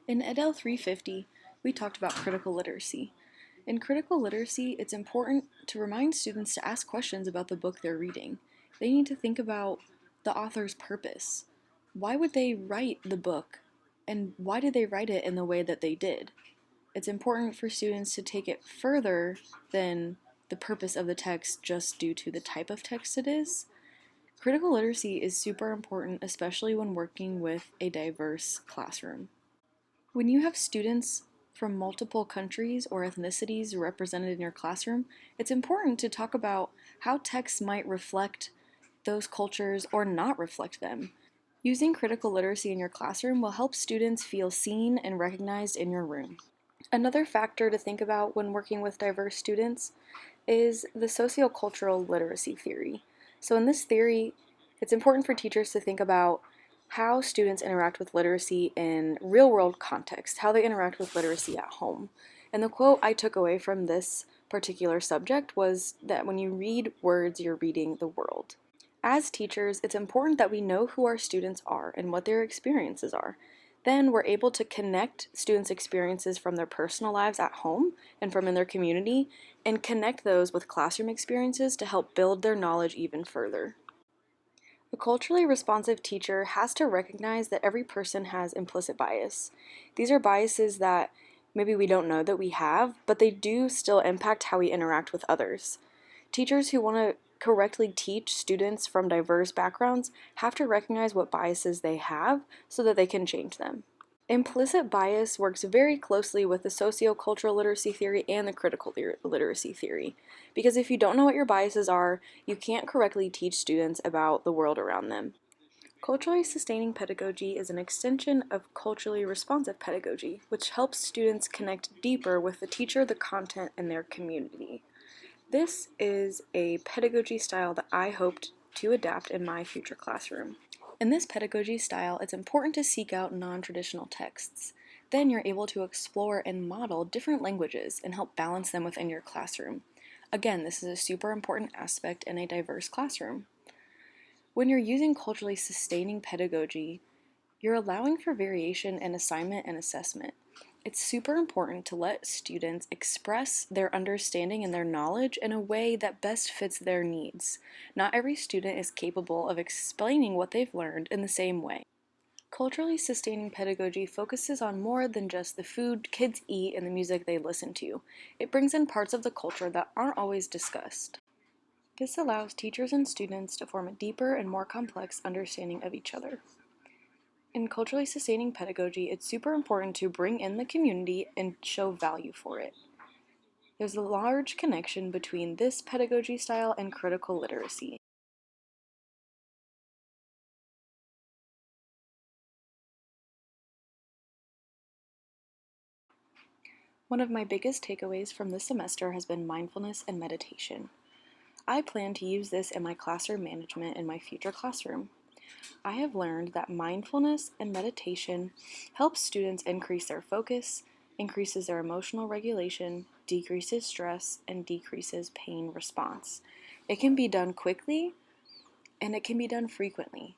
In EdL 350, we talked about critical literacy. In critical literacy, it's important to remind students to ask questions about the book they're reading. They need to think about the author's purpose. Why would they write the book? And why did they write it in the way that they did? It's important for students to take it further than the purpose of the text just due to the type of text it is. Critical literacy is super important, especially when working with a diverse classroom. When you have students from multiple countries or ethnicities represented in your classroom, it's important to talk about how texts might reflect those cultures or not reflect them. Using critical literacy in your classroom will help students feel seen and recognized in your room. Another factor to think about when working with diverse students is the sociocultural literacy theory. So, in this theory, it's important for teachers to think about how students interact with literacy in real world context, how they interact with literacy at home. And the quote I took away from this particular subject was that when you read words, you're reading the world. As teachers, it's important that we know who our students are and what their experiences are. Then we're able to connect students' experiences from their personal lives at home and from in their community and connect those with classroom experiences to help build their knowledge even further. A culturally responsive teacher has to recognize that every person has implicit bias. These are biases that maybe we don't know that we have, but they do still impact how we interact with others. Teachers who want to correctly teach students from diverse backgrounds have to recognize what biases they have so that they can change them. Implicit bias works very closely with the sociocultural literacy theory and the critical literacy theory, because if you don't know what your biases are, you can't correctly teach students about the world around them. Culturally sustaining pedagogy is an extension of culturally responsive pedagogy, which helps students connect deeper with the teacher, the content, and their community. This is a pedagogy style that I hoped to adapt in my future classroom. In this pedagogy style, it's important to seek out non-traditional texts. Then you're able to explore and model different languages and help balance them within your classroom. Again, this is a super important aspect in a diverse classroom. When you're using culturally sustaining pedagogy, you're allowing for variation in assignment and assessment. It's super important to let students express their understanding and their knowledge in a way that best fits their needs. Not every student is capable of explaining what they've learned in the same way. Culturally sustaining pedagogy focuses on more than just the food kids eat and the music they listen to. It brings in parts of the culture that aren't always discussed. This allows teachers and students to form a deeper and more complex understanding of each other. In culturally sustaining pedagogy, it's super important to bring in the community and show value for it. There's a large connection between this pedagogy style and critical literacy. One of my biggest takeaways from this semester has been mindfulness and meditation. I plan to use this in my classroom management in my future classroom. I have learned that mindfulness and meditation helps students increase their focus, increases their emotional regulation, decreases stress, and decreases pain response. It can be done quickly and it can be done frequently.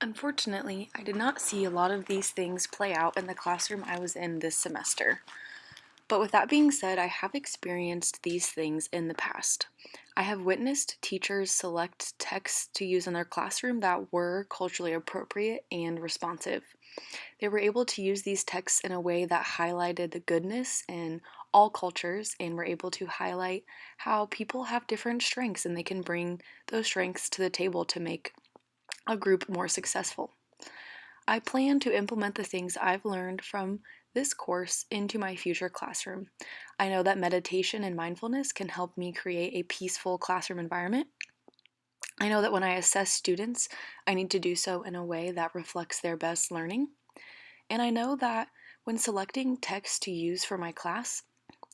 Unfortunately, I did not see a lot of these things play out in the classroom I was in this semester. But with that being said, I have experienced these things in the past. I have witnessed teachers select texts to use in their classroom that were culturally appropriate and responsive. They were able to use these texts in a way that highlighted the goodness in all cultures and were able to highlight how people have different strengths and they can bring those strengths to the table to make a group more successful. I plan to implement the things I've learned from this course into my future classroom. I know that meditation and mindfulness can help me create a peaceful classroom environment. I know that when I assess students, I need to do so in a way that reflects their best learning. And I know that when selecting texts to use for my class,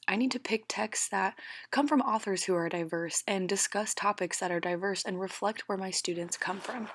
I need to pick texts that come from authors who are diverse and discuss topics that are diverse and reflect where my students come from.